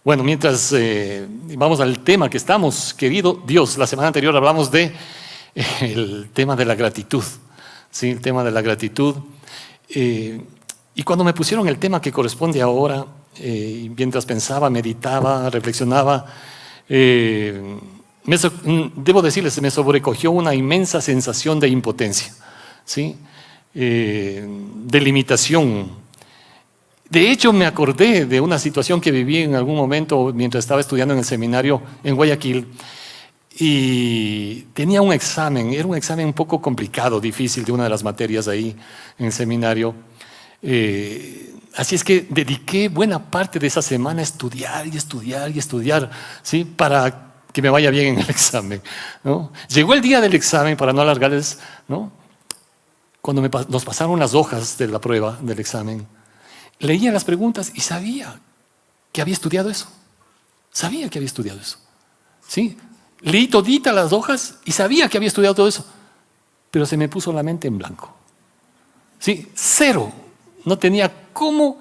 Bueno, mientras vamos al tema que estamos, querido Dios, la semana anterior hablamos de el tema de la gratitud, ¿sí? El tema de la gratitud. Y cuando me pusieron el tema que corresponde ahora, mientras pensaba, meditaba, reflexionaba, debo decirles, me sobrecogió una inmensa sensación de impotencia, ¿sí? De limitación. De hecho, me acordé de una situación que viví en algún momento mientras estaba estudiando en el seminario en Guayaquil y tenía un examen, era un examen un poco complicado, difícil, de una de las materias ahí en el seminario. Así es que dediqué buena parte de esa semana a estudiar y estudiar y estudiar, ¿sí? Para que me vaya bien en el examen, ¿no? Llegó el día del examen, para no alargarles, ¿no? Cuando nos pasaron las hojas de la prueba del examen, leía las preguntas y sabía que había estudiado eso. Sabía que había estudiado eso, ¿sí? Leí todita las hojas y sabía que había estudiado todo eso, pero se me puso la mente en blanco, ¿sí? Cero. No tenía cómo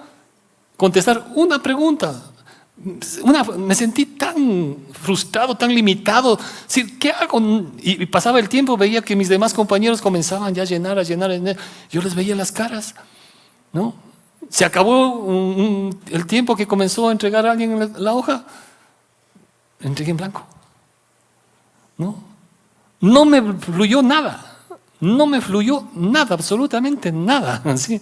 contestar una pregunta. Me sentí tan frustrado, tan limitado. ¿Sí? ¿Qué hago? Y pasaba el tiempo, veía que mis demás compañeros comenzaban ya a llenar. Yo les veía las caras, ¿no? Se acabó el tiempo que comenzó a entregar a alguien la hoja. Entregué en blanco. No me fluyó nada. No me fluyó nada, absolutamente nada. ¿Sí?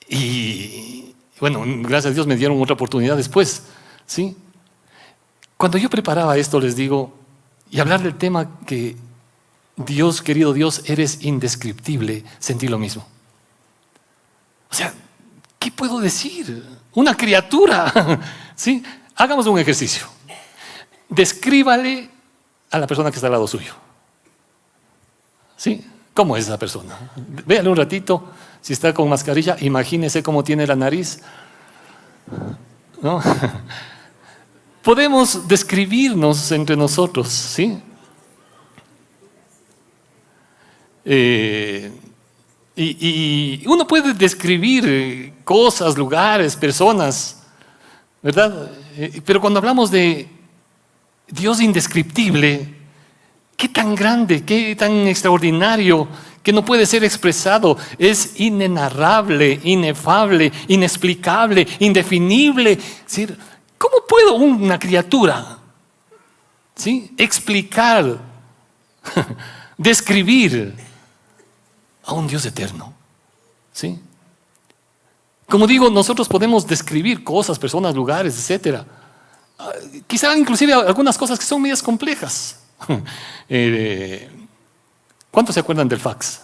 Y bueno, gracias a Dios me dieron otra oportunidad después, ¿sí? Cuando yo preparaba esto, les digo, y hablar del tema que Dios, querido Dios, eres indescriptible, sentí lo mismo. O sea, ¿qué puedo decir? Una criatura, ¿sí? Hagamos un ejercicio. Descríbale a la persona que está al lado suyo, ¿sí? ¿Cómo es esa persona? Véale un ratito. Si está con mascarilla, imagínese cómo tiene la nariz, ¿no? Podemos describirnos entre nosotros, ¿sí? Y uno puede describir cosas, lugares, personas, ¿verdad? Pero cuando hablamos de Dios indescriptible, qué tan grande, qué tan extraordinario, que no puede ser expresado, es inenarrable, inefable, inexplicable, indefinible. Es decir, ¿cómo puedo una criatura, ¿sí? explicar, describir a un Dios eterno? ¿Sí? Como digo, nosotros podemos describir cosas, personas, lugares, etc. Quizá inclusive algunas cosas que son medias complejas. ¿Cuántos se acuerdan del fax?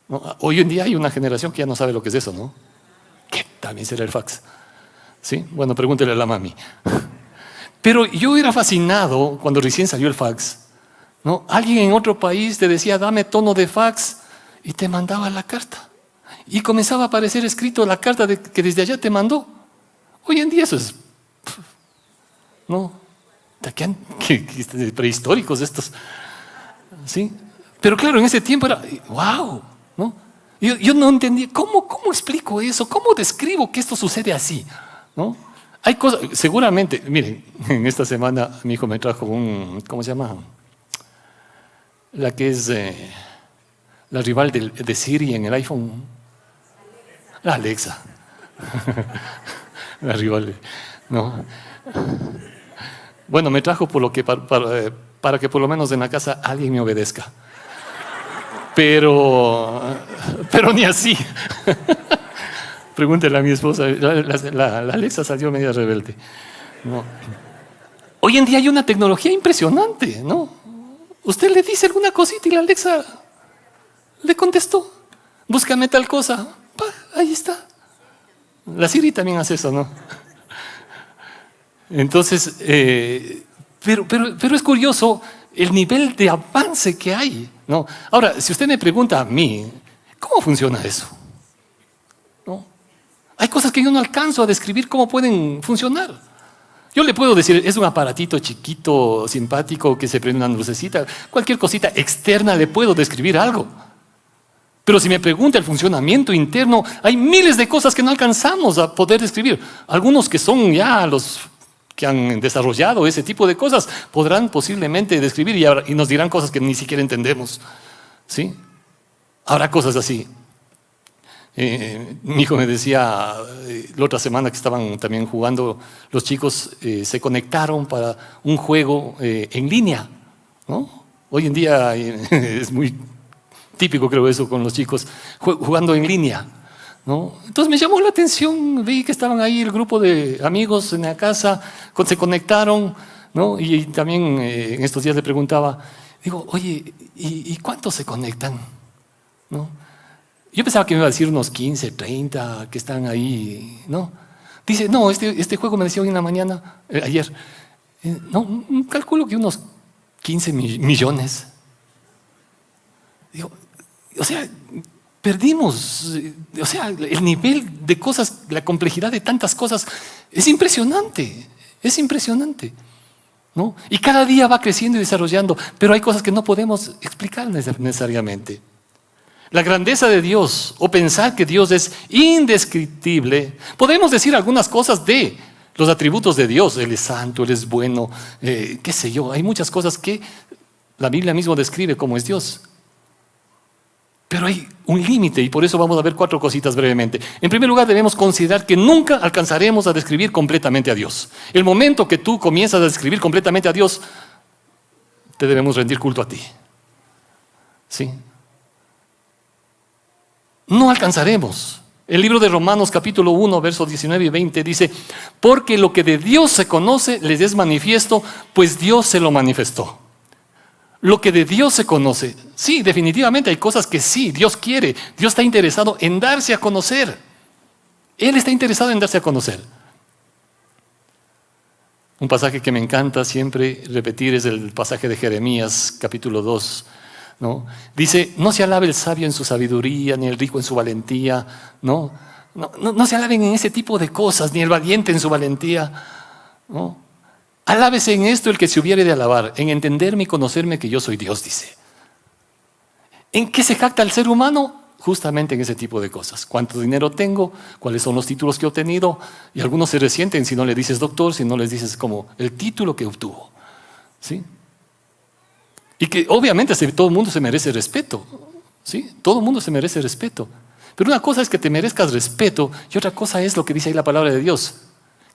¿No? Hoy en día hay una generación que ya no sabe lo que es eso, ¿no? ¿Qué también será el fax? ¿Sí? Bueno, pregúntele a la mami. Pero yo era fascinado cuando recién salió el fax, ¿no? Alguien en otro país te decía, dame tono de fax, y te mandaba la carta. Y comenzaba a aparecer escrito la carta que desde allá te mandó. Hoy en día eso es, ¿no? Prehistóricos estos, ¿sí? Pero claro, en ese tiempo era wow, ¿no? Yo no entendía ¿cómo explico eso? ¿Cómo describo que esto sucede así? ¿No? Hay cosas, seguramente, miren, en esta semana mi hijo me trajo ¿cómo se llama? La que es la rival de Siri en el iPhone. La Alexa. La rival, ¿no? Bueno, me trajo por lo que para que por lo menos en la casa alguien me obedezca. Pero ni así. Pregúntele a mi esposa. La Alexa salió media rebelde, ¿no? Hoy en día hay una tecnología impresionante, ¿no? Usted le dice alguna cosita y la Alexa le contestó. Búscame tal cosa. Ahí está. La Siri también hace eso, ¿no? Entonces, pero es curioso el nivel de avance que hay, ¿no? Ahora, si usted me pregunta a mí, ¿cómo funciona eso? ¿No? Hay cosas que yo no alcanzo a describir cómo pueden funcionar. Yo le puedo decir, es un aparatito chiquito, simpático, que se prende una lucecita, cualquier cosita externa le puedo describir algo. Pero si me pregunta el funcionamiento interno, hay miles de cosas que no alcanzamos a poder describir. Algunos que son ya los que han desarrollado ese tipo de cosas podrán posiblemente describir y nos dirán cosas que ni siquiera entendemos. ¿Sí? Habrá cosas así. Mi hijo me decía la otra semana que estaban también jugando, los chicos se conectaron para un juego en línea, ¿no? Hoy en día es muy típico, creo, eso con los chicos, jugando en línea, ¿no? Entonces me llamó la atención, vi que estaban ahí el grupo de amigos en la casa, se conectaron, ¿no? Y también en estos días le preguntaba, digo, oye, ¿y cuántos se conectan? ¿No? Yo pensaba que me iba a decir unos 15, 30 que están ahí, ¿no? Dice, no, este juego me decía hoy en la mañana, ayer, no, calculo que unos 15 millones. Digo, o sea, perdimos, o sea, el nivel de cosas, la complejidad de tantas cosas es impresionante, ¿no? Y cada día va creciendo y desarrollando, pero hay cosas que no podemos explicar necesariamente. La grandeza de Dios, o pensar que Dios es indescriptible, podemos decir algunas cosas de los atributos de Dios. Él es santo, Él es bueno, qué sé yo. Hay muchas cosas que la Biblia mismo describe como es Dios. Pero hay un límite y por eso vamos a ver 4 cositas brevemente. En primer lugar, debemos considerar que nunca alcanzaremos a describir completamente a Dios. El momento que tú comienzas a describir completamente a Dios, te debemos rendir culto a ti. ¿Sí? No alcanzaremos. El libro de Romanos capítulo 1, versos 19 y 20 dice, porque lo que de Dios se conoce les es manifiesto, pues Dios se lo manifestó. Lo que de Dios se conoce, sí, definitivamente hay cosas que sí, Dios quiere. Dios está interesado en darse a conocer. Él está interesado en darse a conocer. Un pasaje que me encanta siempre repetir es el pasaje de Jeremías, capítulo 2. ¿No? Dice, no se alabe el sabio en su sabiduría, ni el rico en su valentía, ¿no? No se alaben en ese tipo de cosas, ni el valiente en su valentía, ¿no? Alábese en esto el que se hubiere de alabar, en entenderme y conocerme que yo soy Dios, dice. ¿En qué se jacta el ser humano? Justamente en ese tipo de cosas. ¿Cuánto dinero tengo? ¿Cuáles son los títulos que he obtenido? Y algunos se resienten si no le dices doctor, si no les dices como el título que obtuvo, ¿sí? Y que obviamente todo el mundo se merece respeto, ¿sí? Todo el mundo se merece respeto. Pero una cosa es que te merezcas respeto y otra cosa es lo que dice ahí la palabra de Dios.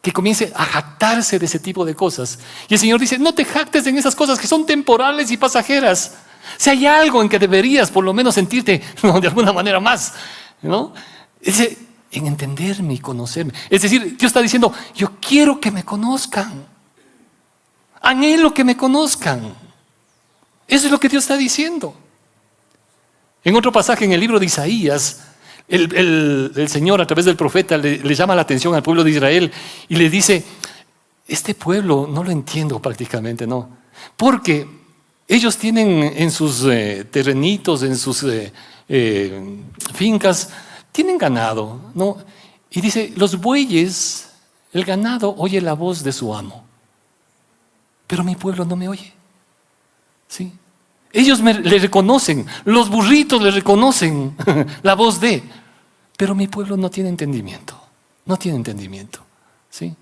Que comience a jactarse de ese tipo de cosas. Y el Señor dice, no te jactes en esas cosas que son temporales y pasajeras. Si hay algo en que deberías por lo menos sentirte, ¿no?, de alguna manera más, ¿no? Dice, en entenderme y conocerme. Es decir, Dios está diciendo, yo quiero que me conozcan. Anhelo que me conozcan. Eso es lo que Dios está diciendo. En otro pasaje en el libro de Isaías, el Señor a través del profeta le llama la atención al pueblo de Israel y le dice, este pueblo no lo entiendo prácticamente, ¿no? Porque ellos tienen en sus terrenitos, en sus fincas, tienen ganado, ¿no? Y dice, los bueyes, el ganado oye la voz de su amo, pero mi pueblo no me oye. ¿Sí? Ellos le reconocen, los burritos le reconocen la voz de, pero mi pueblo no tiene entendimiento, no tiene entendimiento, ¿sí?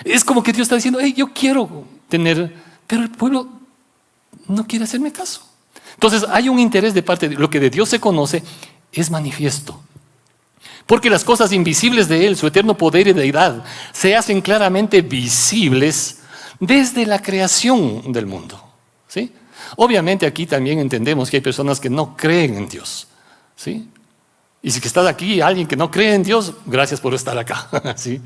Es como que Dios está diciendo, hey, yo quiero tener, pero el pueblo no quiere hacerme caso. Entonces hay un interés de parte de lo que de Dios se conoce, es manifiesto. Porque las cosas invisibles de Él, su eterno poder y deidad, se hacen claramente visibles desde la creación del mundo, ¿sí? Obviamente aquí también entendemos que hay personas que no creen en Dios, ¿sí? Y si estás aquí, alguien que no cree en Dios, gracias por estar acá, ¿sí?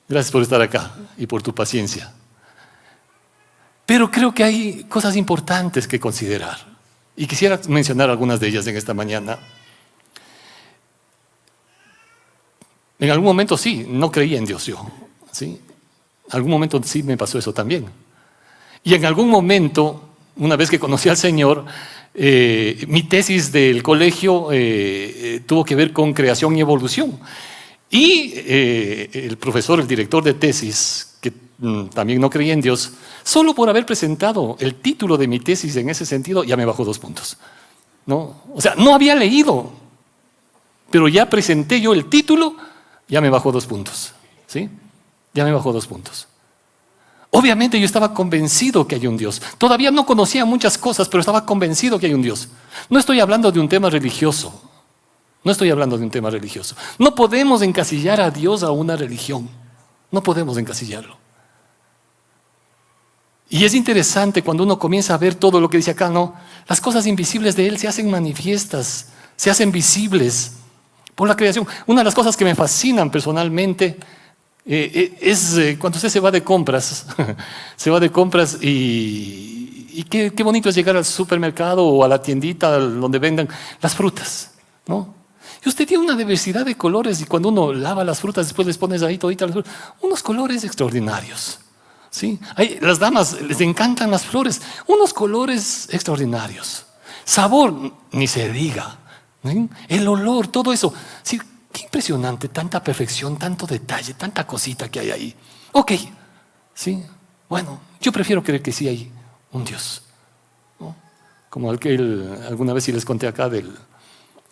Gracias por estar acá y por tu paciencia. Pero creo que hay cosas importantes que considerar y quisiera mencionar algunas de ellas en esta mañana. En algún momento sí, no creía en Dios yo, ¿sí? En algún momento sí me pasó eso también. Y en algún momento, una vez que conocí al Señor, mi tesis del colegio tuvo que ver con creación y evolución. Y el profesor, el director de tesis, que también no creía en Dios, solo por haber presentado el título de mi tesis en ese sentido, ya me bajó 2 puntos. ¿no? O sea, no había leído, pero ya presenté yo el título, ya me bajó 2 puntos, ¿sí? Ya me bajó 2 puntos. Obviamente yo estaba convencido que hay un Dios. Todavía no conocía muchas cosas, pero estaba convencido que hay un Dios. No estoy hablando de un tema religioso. No estoy hablando de un tema religioso. No podemos encasillar a Dios a una religión. No podemos encasillarlo. Y es interesante cuando uno comienza a ver todo lo que dice acá, ¿no? Las cosas invisibles de Él se hacen manifiestas, se hacen visibles por la creación. Una de las cosas que me fascinan personalmente es cuando usted se va de compras, se va de compras y qué bonito es llegar al supermercado o a la tiendita donde vendan las frutas, ¿no? Y usted tiene una diversidad de colores y cuando uno lava las frutas, después les pones ahí toditas las frutas, unos colores extraordinarios, ¿sí? Las damas les encantan las flores, unos colores extraordinarios. Sabor, ni se diga, ¿sí? El olor, todo eso. Sí, qué impresionante, tanta perfección, tanto detalle, tanta cosita que hay ahí. Ok, sí, bueno, yo prefiero creer que sí hay un Dios, ¿no? Como alguna vez sí les conté acá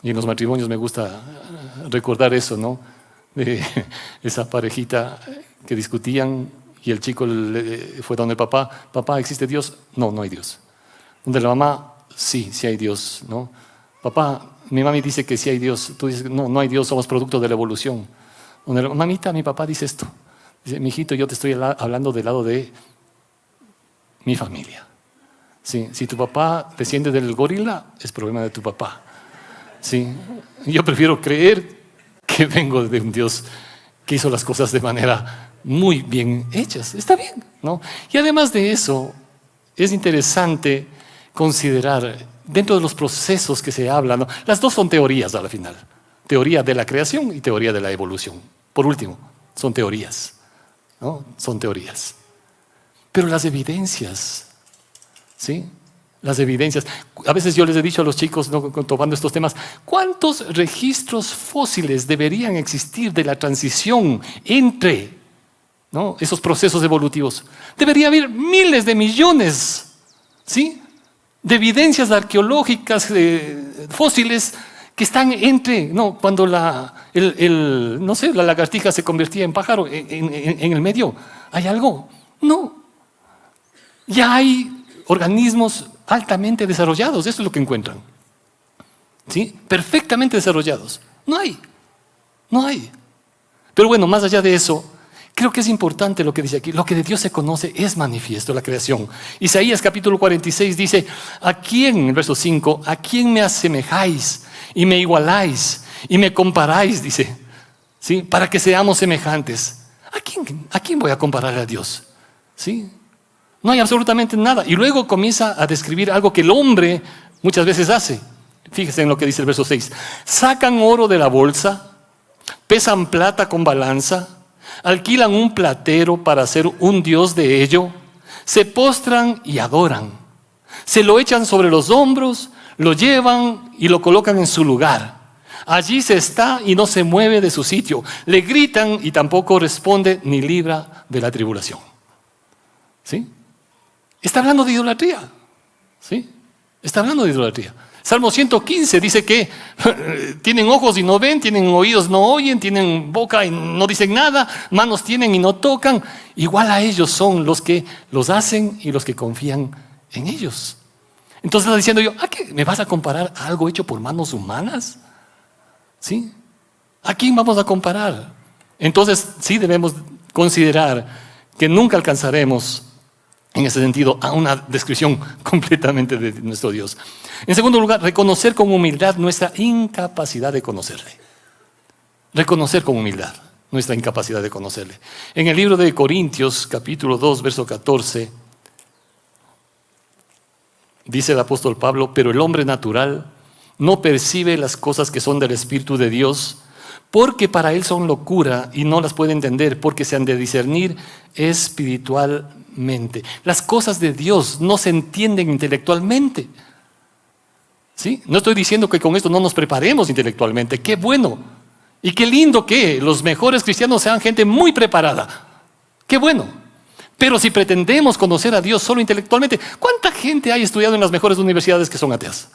y en los matrimonios me gusta recordar eso, ¿no? De esa parejita que discutían y el chico fue donde el papá, papá, ¿existe Dios? No, no hay Dios. Donde la mamá, sí, sí hay Dios, ¿no? Papá, mi mami dice que sí hay Dios. Tú dices, no, no hay Dios, somos producto de la evolución. Donde mamita, mi papá dice esto. Dice, mijito, yo te estoy hablando del lado de mi familia. Sí, si tu papá desciende del gorila, es problema de tu papá. Sí, yo prefiero creer que vengo de un Dios que hizo las cosas de manera muy bien hechas. Está bien, ¿no? Y además de eso, es interesante considerar dentro de los procesos que se hablan, ¿no? Las dos son teorías a la final. Teoría de la creación y teoría de la evolución. Por último, son teorías, ¿no? Son teorías. Pero las evidencias, ¿sí? Las evidencias. A veces yo les he dicho a los chicos, ¿no?, tomando estos temas, ¿cuántos registros fósiles deberían existir de la transición entre, ¿no?, esos procesos evolutivos? Debería haber miles de millones, ¿sí?, de evidencias arqueológicas fósiles que están entre, ¿no?, cuando no sé, la lagartija se convertía en pájaro en el medio. ¿Hay algo? No. Ya hay organismos altamente desarrollados, eso es lo que encuentran, ¿sí? Perfectamente desarrollados. No hay. Pero bueno, más allá de eso, creo que es importante lo que dice aquí. Lo que de Dios se conoce es manifiesto, la creación. Isaías capítulo 46 dice, ¿a quién, en el verso 5, a quién me asemejáis y me igualáis y me comparáis? Dice, ¿sí? Para que seamos semejantes. ¿A quién voy a comparar a Dios? ¿Sí? No hay absolutamente nada. Y luego comienza a describir algo que el hombre muchas veces hace. Fíjense en lo que dice el verso 6. Sacan oro de la bolsa, pesan plata con balanza, alquilan un platero para hacer un dios de ello, se postran y adoran. Se lo echan sobre los hombros, lo llevan y lo colocan en su lugar. Allí se está y no se mueve de su sitio. Le gritan y tampoco responde ni libra de la tribulación. ¿Sí? Está hablando de idolatría, ¿sí? Está hablando de idolatría. Salmo 115 dice que tienen ojos y no ven, tienen oídos y no oyen, tienen boca y no dicen nada, manos tienen y no tocan. Igual a ellos son los que los hacen y los que confían en ellos. Entonces está diciendo yo, ¿a qué me vas a comparar a algo hecho por manos humanas? ¿Sí? ¿A quién vamos a comparar? Entonces sí debemos considerar que nunca alcanzaremos en ese sentido a una descripción completamente de nuestro Dios. En segundo lugar, reconocer con humildad nuestra incapacidad de conocerle. Reconocer con humildad nuestra incapacidad de conocerle. En el libro de Corintios, capítulo 2, verso 14, dice el apóstol Pablo, pero el hombre natural no percibe las cosas que son del Espíritu de Dios, porque para él son locura y no las puede entender, porque se han de discernir espiritualmente. Las cosas de Dios no se entienden intelectualmente. ¿Sí? No estoy diciendo que con esto no nos preparemos intelectualmente. ¡Qué bueno! Y qué lindo que los mejores cristianos sean gente muy preparada. ¡Qué bueno! Pero si pretendemos conocer a Dios solo intelectualmente, ¿cuánta gente hay estudiado en las mejores universidades que son ateas?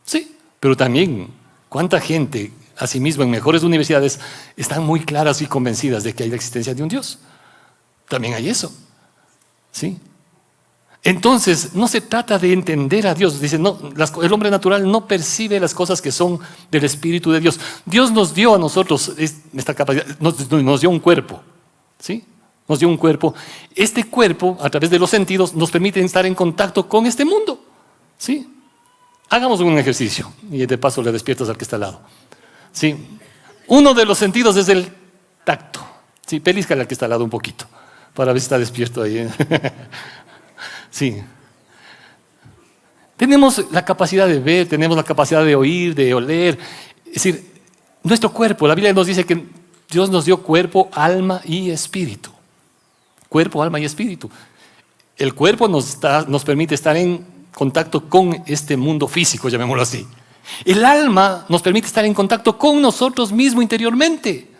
¿Sí? Pero también, ¿cuánta gente, asimismo en mejores universidades, están muy claras y convencidas de que hay la existencia de un Dios? También hay eso, ¿sí? Entonces, no se trata de entender a Dios. Dice, no, el hombre natural no percibe las cosas que son del Espíritu de Dios. Dios nos dio a nosotros esta capacidad, nos dio un cuerpo, ¿sí? Nos dio un cuerpo. Este cuerpo, a través de los sentidos, nos permite estar en contacto con este mundo, ¿sí? Hagamos un ejercicio y de paso le despiertas al que está al lado, ¿sí? Uno de los sentidos es el tacto, ¿sí? Pelízcale al que está al lado un poquito para ver si está despierto ahí. Sí. Tenemos la capacidad de ver, tenemos la capacidad de oír, de oler. Es decir, nuestro cuerpo, la Biblia nos dice que Dios nos dio cuerpo, alma y espíritu. Cuerpo, alma y espíritu. El cuerpo nos permite estar en contacto con este mundo físico, llamémoslo así. El alma nos permite estar en contacto con nosotros mismos interiormente,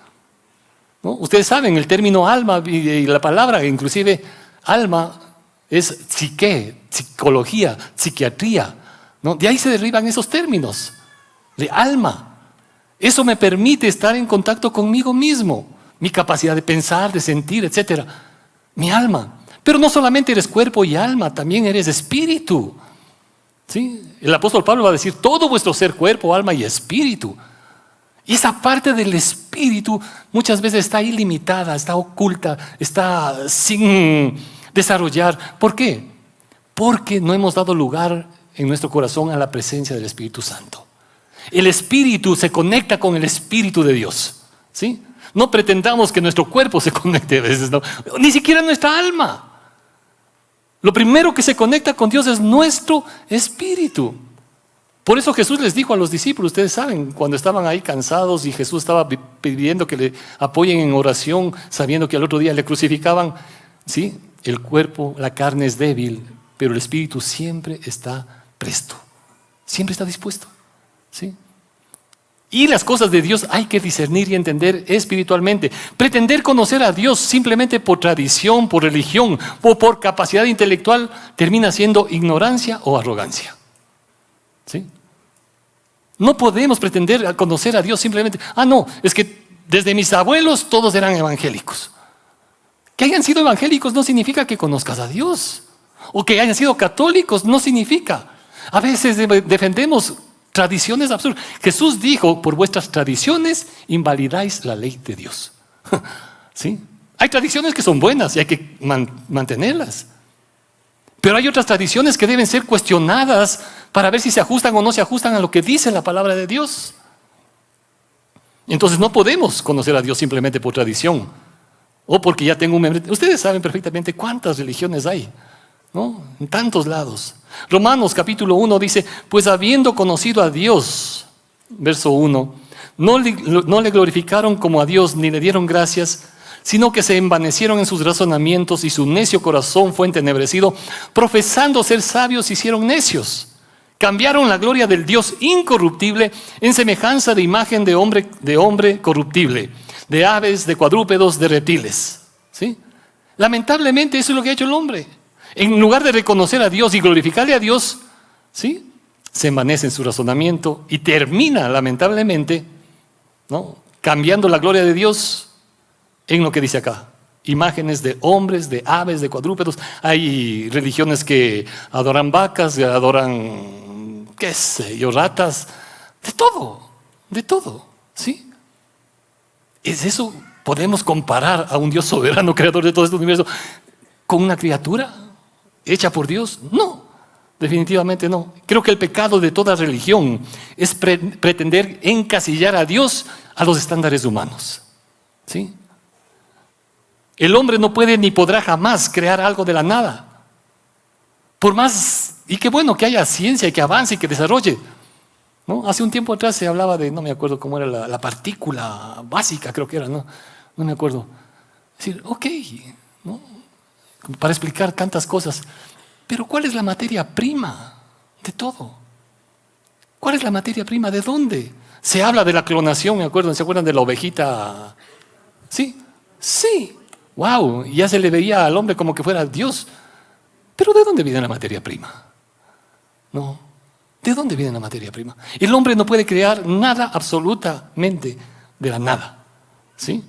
¿no? Ustedes saben, el término alma y la palabra, inclusive alma, es psique, psicología, psiquiatría, ¿no? De ahí se derivan esos términos, de alma. Eso me permite estar en contacto conmigo mismo, mi capacidad de pensar, de sentir, etc. Mi alma. Pero no solamente eres cuerpo y alma, también eres espíritu, ¿sí? El apóstol Pablo va a decir, todo vuestro ser, cuerpo, alma y espíritu. Y esa parte del espíritu muchas veces está ilimitada, está oculta, está sin desarrollar. ¿Por qué? Porque no hemos dado lugar en nuestro corazón a la presencia del Espíritu Santo. El Espíritu se conecta con el Espíritu de Dios, ¿sí? No pretendamos que nuestro cuerpo se conecte a veces, no. Ni siquiera nuestra alma. Lo primero que se conecta con Dios es nuestro espíritu. Por eso Jesús les dijo a los discípulos, ustedes saben, cuando estaban ahí cansados y Jesús estaba pidiendo que le apoyen en oración, sabiendo que al otro día le crucificaban, ¿sí? El cuerpo, la carne es débil, pero el espíritu siempre está presto, siempre está dispuesto, ¿sí? Y las cosas de Dios hay que discernir y entender espiritualmente. Pretender conocer a Dios simplemente por tradición, por religión o por capacidad intelectual termina siendo ignorancia o arrogancia, ¿sí? No podemos pretender conocer a Dios simplemente, no, es que desde mis abuelos todos eran evangélicos. Que hayan sido evangélicos no significa que conozcas a Dios. O que hayan sido católicos no significa. A veces defendemos tradiciones absurdas. Jesús dijo, por vuestras tradiciones invalidáis la ley de Dios. ¿Sí? Hay tradiciones que son buenas y hay que mantenerlas. Pero hay otras tradiciones que deben ser cuestionadas para ver si se ajustan o no se ajustan a lo que dice la palabra de Dios. Entonces no podemos conocer a Dios simplemente por tradición o porque ya tengo un membresía. Ustedes saben perfectamente cuántas religiones hay, ¿no? En tantos lados. Romanos capítulo 1 dice, pues habiendo conocido a Dios, verso 1, no le glorificaron como a Dios ni le dieron gracias, sino que se envanecieron en sus razonamientos y su necio corazón fue entenebrecido. Profesando ser sabios, se hicieron necios. Cambiaron la gloria del Dios incorruptible en semejanza de imagen de hombre corruptible, de aves, de cuadrúpedos, de reptiles, ¿sí? Lamentablemente eso es lo que ha hecho el hombre. En lugar de reconocer a Dios y glorificarle a Dios, ¿sí?, se envanece en su razonamiento y termina lamentablemente, ¿no?, cambiando la gloria de Dios en lo que dice acá. Imágenes de hombres, de aves, de cuadrúpedos. Hay religiones que adoran vacas, que adoran, qué sé yo, ratas, de todo, ¿sí? ¿Es eso? ¿Podemos comparar a un Dios soberano, creador de todo este universo, con una criatura hecha por Dios? No, definitivamente no. Creo que el pecado de toda religión es pretender encasillar a Dios a los estándares humanos, ¿sí? El hombre no puede ni podrá jamás crear algo de la nada. Por más, y qué bueno que haya ciencia y que avance y que desarrolle, ¿no? Hace un tiempo atrás se hablaba de, no me acuerdo cómo era la partícula básica, creo que era, no me acuerdo. Es decir, ok, ¿no?, para explicar tantas cosas, pero ¿cuál es la materia prima de todo? ¿Cuál es la materia prima? ¿De dónde? Se habla de la clonación, ¿se acuerdan de la ovejita? Sí, sí. Wow, ya se le veía al hombre como que fuera Dios. Pero ¿de dónde viene la materia prima? No. ¿De dónde viene la materia prima? El hombre no puede crear nada absolutamente de la nada, ¿sí?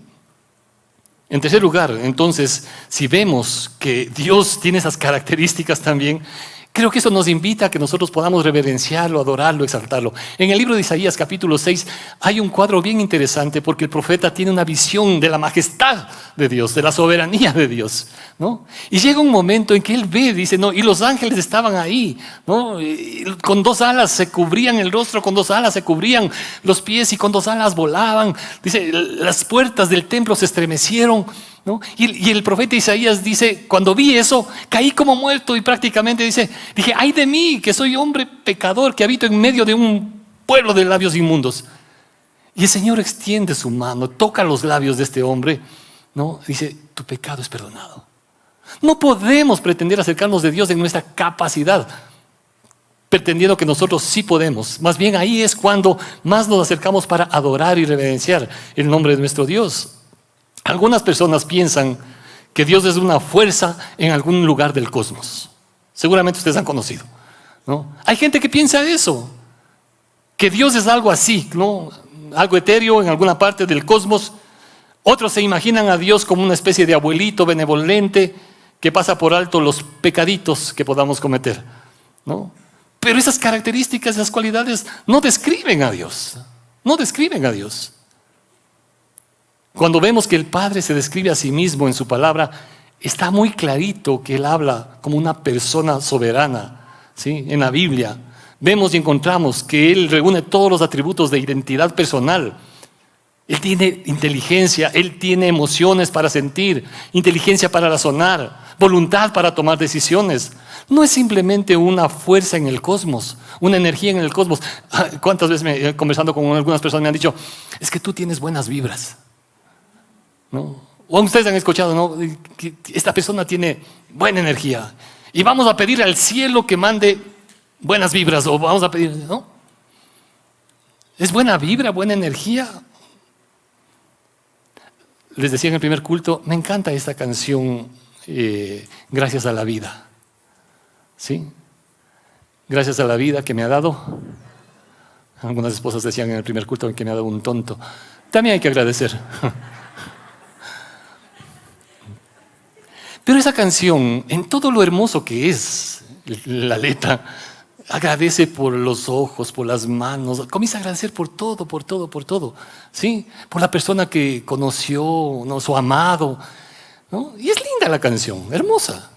En tercer lugar, entonces, si vemos que Dios tiene esas características también, creo que eso nos invita a que nosotros podamos reverenciarlo, adorarlo, exaltarlo. En el libro de Isaías capítulo 6 hay un cuadro bien interesante porque el profeta tiene una visión de la majestad de Dios, de la soberanía de Dios, ¿no? Y llega un momento en que él ve, dice, no, y los ángeles estaban ahí, ¿no? Y con 2 alas se cubrían el rostro, con 2 alas se cubrían los pies y con 2 alas volaban. Dice, las puertas del templo se estremecieron, ¿no? Y el profeta Isaías dice, cuando vi eso, caí como muerto y prácticamente dije, ay de mí, que soy hombre pecador, que habito en medio de un pueblo de labios inmundos. Y el Señor extiende su mano, toca los labios de este hombre, ¿no? Dice, tu pecado es perdonado. No podemos pretender acercarnos de Dios en nuestra capacidad, pretendiendo que nosotros sí podemos. Más bien ahí es cuando más nos acercamos para adorar y reverenciar el nombre de nuestro Dios. Algunas personas piensan que Dios es una fuerza en algún lugar del cosmos. Seguramente ustedes han conocido, ¿no? Hay gente que piensa eso, que Dios es algo así, ¿no? Algo etéreo en alguna parte del cosmos. Otros se imaginan a Dios como una especie de abuelito benevolente que pasa por alto los pecaditos que podamos cometer, ¿no? Pero esas características, esas cualidades no describen a Dios, no describen a Dios. Cuando vemos que el Padre se describe a sí mismo en su palabra, está muy clarito que Él habla como una persona soberana, ¿sí? En la Biblia vemos y encontramos que Él reúne todos los atributos de identidad personal. Él tiene inteligencia, Él tiene emociones para sentir, inteligencia para razonar, voluntad para tomar decisiones. No es simplemente una fuerza en el cosmos, una energía en el cosmos. ¿Cuántas veces conversando con algunas personas me han dicho, es que tú tienes buenas vibras, ¿no? O ustedes han escuchado, ¿no? Que esta persona tiene buena energía y vamos a pedir al cielo que mande buenas vibras, o vamos a pedir, ¿no? ¿Es buena vibra, buena energía? Les decía en el primer culto, me encanta esta canción, Gracias a la vida, ¿sí? Gracias a la vida que me ha dado. Algunas esposas decían en el primer culto que me ha dado un tonto. También hay que agradecer. Pero esa canción, en todo lo hermoso que es la letra, agradece por los ojos, por las manos, comienza a agradecer por todo, ¿sí? Por la persona que conoció, ¿no? Su amado, ¿no? Y es linda la canción, hermosa.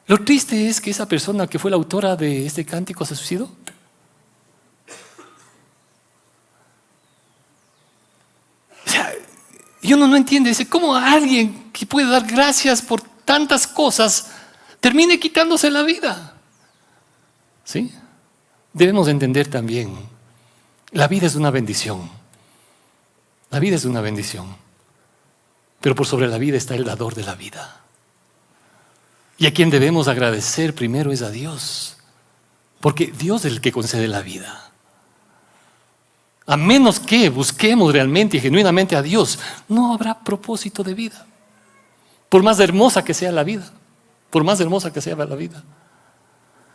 Lo triste es que esa persona que fue la autora de este cántico se suicidó. O sea, y uno no entiende, dice, ¿cómo alguien que puede dar gracias por tantas cosas termine quitándose la vida? ¿Sí? Debemos entender también, la vida es una bendición. La vida es una bendición. Pero por sobre la vida está el dador de la vida. Y a quien debemos agradecer primero es a Dios. Porque Dios es el que concede la vida. A menos que busquemos realmente y genuinamente a Dios, no habrá propósito de vida. Por más hermosa que sea la vida. Por más hermosa que sea la vida.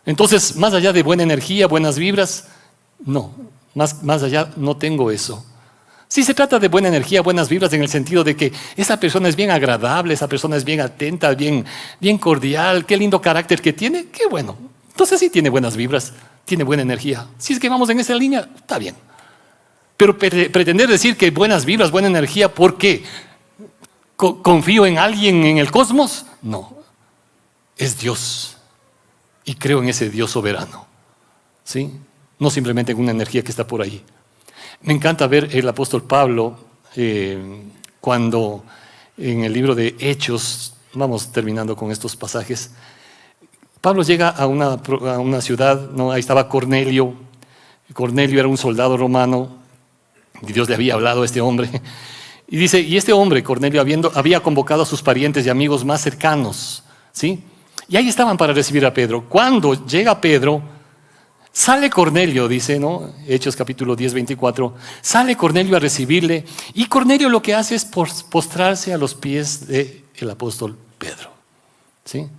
Entonces, más allá de buena energía, buenas vibras, no, más allá no tengo eso. Sí se trata de buena energía, buenas vibras en el sentido de que esa persona es bien agradable, esa persona es bien atenta, bien cordial, qué lindo carácter que tiene, qué bueno. Entonces sí tiene buenas vibras, tiene buena energía. Si es que vamos en esa línea, está bien. Pero pretender decir que buenas vibras, buena energía, porque confío en alguien en el cosmos, no, es Dios. Y creo en ese Dios soberano, ¿sí? No simplemente en una energía que está por ahí. Me encanta ver el apóstol Pablo cuando en el libro de Hechos, vamos terminando con estos pasajes, Pablo llega a una ciudad, ¿no? Ahí estaba Cornelio. Cornelio era un soldado romano y Dios le había hablado a este hombre. Y dice, y este hombre, Cornelio, había convocado a sus parientes y amigos más cercanos, ¿sí? Y ahí estaban para recibir a Pedro. Cuando llega Pedro, sale Cornelio, dice, ¿no? Hechos capítulo 10, 24. Sale Cornelio a recibirle. Y Cornelio lo que hace es postrarse a los pies del apóstol Pedro, ¿sí?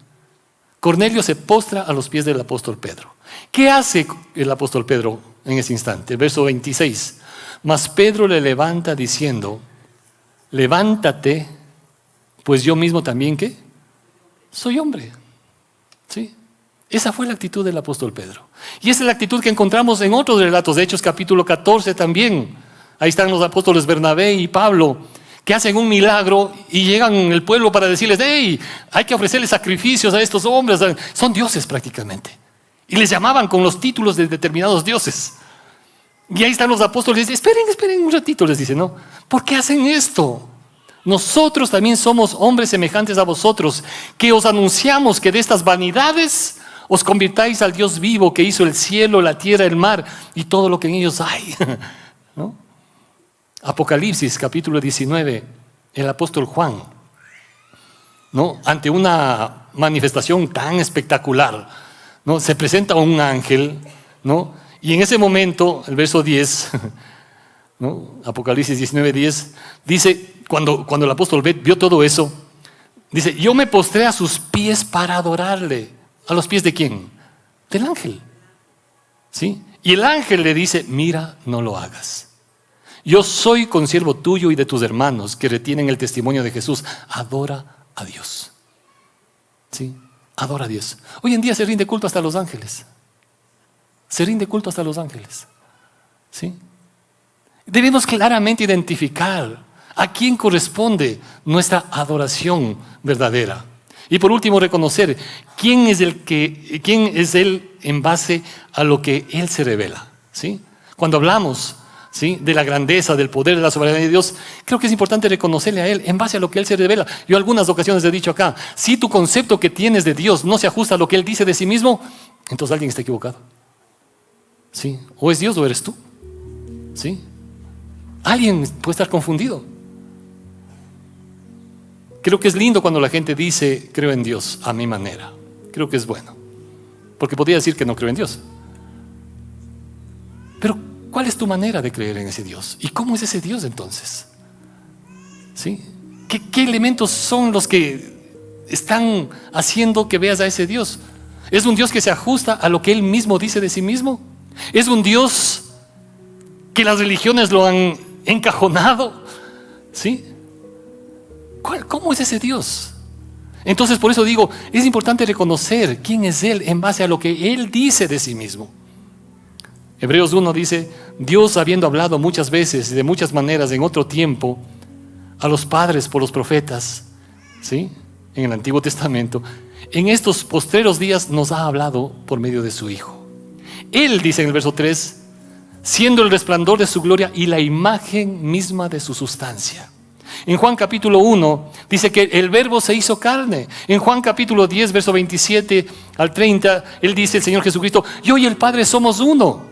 Cornelio se postra a los pies del apóstol Pedro. ¿Qué hace el apóstol Pedro en ese instante? El verso 26. Mas Pedro le levanta diciendo, levántate, pues yo mismo también, ¿qué? Soy hombre. ¿Sí? Esa fue la actitud del apóstol Pedro. Y esa es la actitud que encontramos en otros relatos, de Hechos capítulo 14 también. Ahí están los apóstoles Bernabé y Pablo, que hacen un milagro y llegan el pueblo para decirles, hey, hay que ofrecerles sacrificios a estos hombres. Son dioses prácticamente. Y les llamaban con los títulos de determinados dioses. Y ahí están los apóstoles y dicen, esperen un ratito, les dicen, ¿no? ¿Por qué hacen esto? Nosotros también somos hombres semejantes a vosotros, que os anunciamos que de estas vanidades os convirtáis al Dios vivo que hizo el cielo, la tierra, el mar y todo lo que en ellos hay. ¿No? Apocalipsis capítulo 19, el apóstol Juan, ¿no? Ante una manifestación tan espectacular, ¿no? Se presenta un ángel, ¿no? Y en ese momento, el verso 10, ¿no? Apocalipsis 19, 10, dice, cuando el apóstol vio todo eso, dice, yo me postré a sus pies para adorarle. ¿A los pies de quién? Del ángel. ¿Sí? Y el ángel le dice, mira, no lo hagas. Yo soy consiervo tuyo y de tus hermanos que retienen el testimonio de Jesús. Adora a Dios. ¿Sí? Adora a Dios. Hoy en día se rinde culto hasta a los ángeles. Se rinde culto hasta a los ángeles. ¿Sí? Debemos claramente identificar a quién corresponde nuestra adoración verdadera. Y por último, reconocer quién es Él en base a lo que Él se revela. ¿Sí? Cuando hablamos, ¿sí?, de la grandeza, del poder, de la soberanía de Dios, creo que es importante reconocerle a Él en base a lo que Él se revela. Yo algunas ocasiones he dicho acá, si tu concepto que tienes de Dios no se ajusta a lo que Él dice de sí mismo, entonces alguien está equivocado. ¿Sí? O es Dios o eres tú. ¿Sí? Alguien puede estar confundido. Creo que es lindo cuando la gente dice, creo en Dios a mi manera. Creo que es bueno. Porque podría decir que no creo en Dios. Pero, ¿cuál es tu manera de creer en ese Dios? ¿Y cómo es ese Dios entonces? ¿Sí? ¿Qué elementos son los que están haciendo que veas a ese Dios? ¿Es un Dios que se ajusta a lo que Él mismo dice de sí mismo? ¿Es un Dios que las religiones lo han encajonado? ¿Sí? ¿Cómo es ese Dios? Entonces, por eso digo, es importante reconocer quién es Él en base a lo que Él dice de sí mismo. Hebreos 1 dice, Dios habiendo hablado muchas veces y de muchas maneras en otro tiempo a los padres por los profetas, ¿sí?, en el Antiguo Testamento, en estos postreros días nos ha hablado por medio de su Hijo. Él, dice en el verso 3, siendo el resplandor de su gloria y la imagen misma de su sustancia. En Juan capítulo 1 dice que el verbo se hizo carne. En Juan capítulo 10, verso 27 al 30, Él dice, el Señor Jesucristo, yo y el Padre somos uno.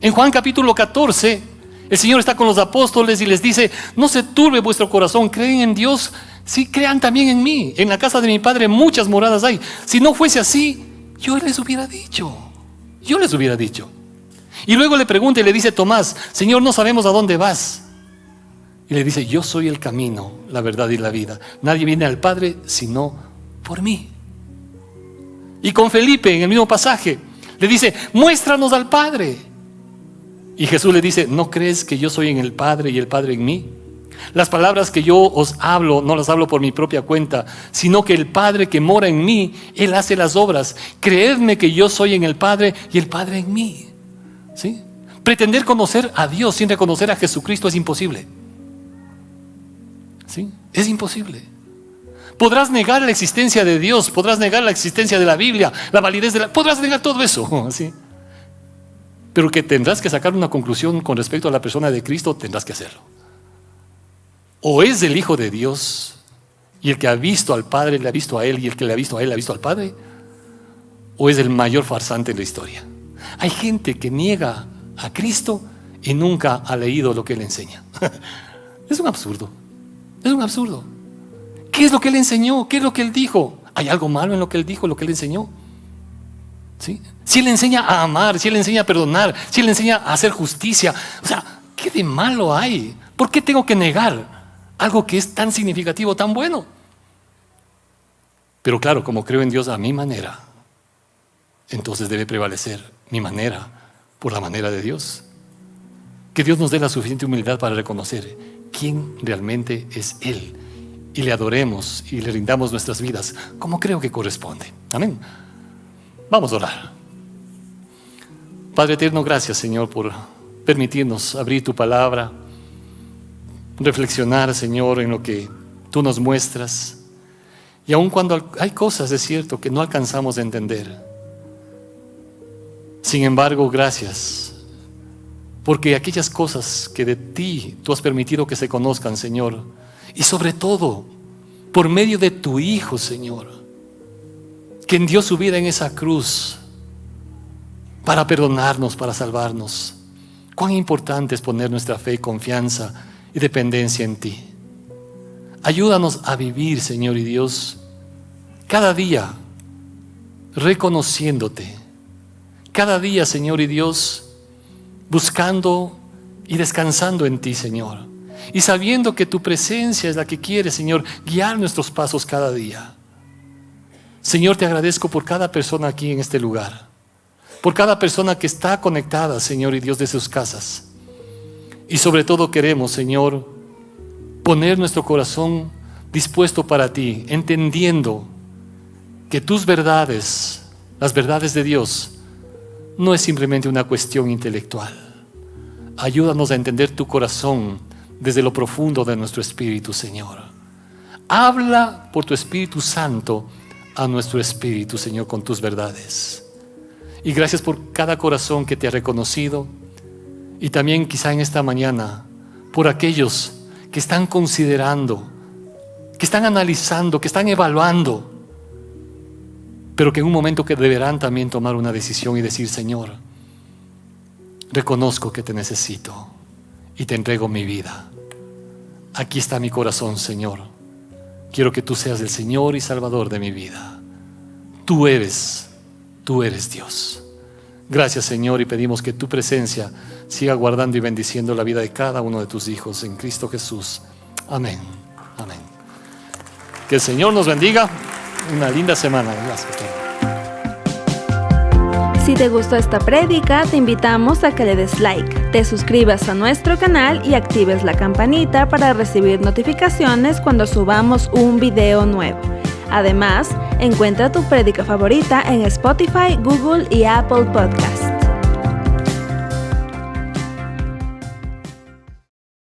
En Juan capítulo 14, el Señor está con los apóstoles y les dice, no se turbe vuestro corazón, creen en Dios, sí, crean también en mí. En la casa de mi Padre muchas moradas hay. Si no fuese así, yo les hubiera dicho. Y luego le pregunta y le dice Tomás, Señor, no sabemos a dónde vas. Y le dice, yo soy el camino, la verdad y la vida. Nadie viene al Padre sino por mí. Y con Felipe, en el mismo pasaje, le dice, muéstranos al Padre. Y Jesús le dice, ¿no crees que yo soy en el Padre y el Padre en mí? Las palabras que yo os hablo, no las hablo por mi propia cuenta, sino que el Padre que mora en mí, Él hace las obras. Creedme que yo soy en el Padre y el Padre en mí. ¿Sí? Pretender conocer a Dios sin reconocer a Jesucristo es imposible. ¿Sí? Es imposible. Podrás negar la existencia de Dios, podrás negar la existencia de la Biblia, la validez de la... Podrás negar todo eso, ¿sí? Pero que tendrás que sacar una conclusión con respecto a la persona de Cristo, tendrás que hacerlo. O es el Hijo de Dios, y el que ha visto al Padre le ha visto a Él, y el que le ha visto a Él le ha visto al Padre, o es el mayor farsante en la historia. Hay gente que niega a Cristo y nunca ha leído lo que Él enseña. Es un absurdo. Es un absurdo. ¿Qué es lo que Él enseñó? ¿Qué es lo que Él dijo? ¿Hay algo malo en lo que Él dijo, lo que Él enseñó? ¿Sí? Si Él enseña a amar, si Él enseña a perdonar, si Él enseña a hacer justicia, o sea, ¿qué de malo hay? ¿Por qué tengo que negar algo que es tan significativo, tan bueno? Pero claro, como creo en Dios a mi manera, entonces debe prevalecer mi manera por la manera de Dios. Que Dios nos dé la suficiente humildad para reconocer quién realmente es Él y le adoremos y le rindamos nuestras vidas como creo que corresponde. Amén. Vamos a orar. Padre eterno, gracias, Señor, por permitirnos abrir tu palabra, reflexionar, Señor, en lo que tú nos muestras. Y aun cuando hay cosas, es cierto, que no alcanzamos a entender. Sin embargo, gracias, porque aquellas cosas que de ti tú has permitido que se conozcan, Señor, y sobre todo, por medio de tu Hijo, Señor, quien dio su vida en esa cruz para perdonarnos, para salvarnos. Cuán importante es poner nuestra fe, confianza y dependencia en ti. Ayúdanos a vivir, Señor y Dios, cada día reconociéndote. Cada día, Señor y Dios, buscando y descansando en ti, Señor. Y sabiendo que tu presencia es la que quiere, Señor, guiar nuestros pasos cada día. Señor, te agradezco por cada persona aquí en este lugar. Por cada persona que está conectada, Señor y Dios, de sus casas. Y sobre todo queremos, Señor, poner nuestro corazón dispuesto para ti, entendiendo que tus verdades, las verdades de Dios, no es simplemente una cuestión intelectual. Ayúdanos a entender tu corazón desde lo profundo de nuestro espíritu, Señor. Habla por tu Espíritu Santo a nuestro espíritu, Señor, con tus verdades. Y gracias por cada corazón que te ha reconocido. Y también quizá en esta mañana, por aquellos que están considerando, que están analizando, que están evaluando, pero que en un momento que deberán también tomar una decisión y decir: Señor, reconozco que te necesito y te entrego mi vida. Aquí está mi corazón, Señor. Quiero que tú seas el Señor y Salvador de mi vida. Tú eres Dios. Gracias, Señor, y pedimos que tu presencia siga guardando y bendiciendo la vida de cada uno de tus hijos en Cristo Jesús. Amén. Amén. Que el Señor nos bendiga. Una linda semana. Gracias. Si te gustó esta prédica, te invitamos a que le des like, te suscribas a nuestro canal y actives la campanita para recibir notificaciones cuando subamos un video nuevo. Además, encuentra tu prédica favorita en Spotify, Google y Apple Podcasts.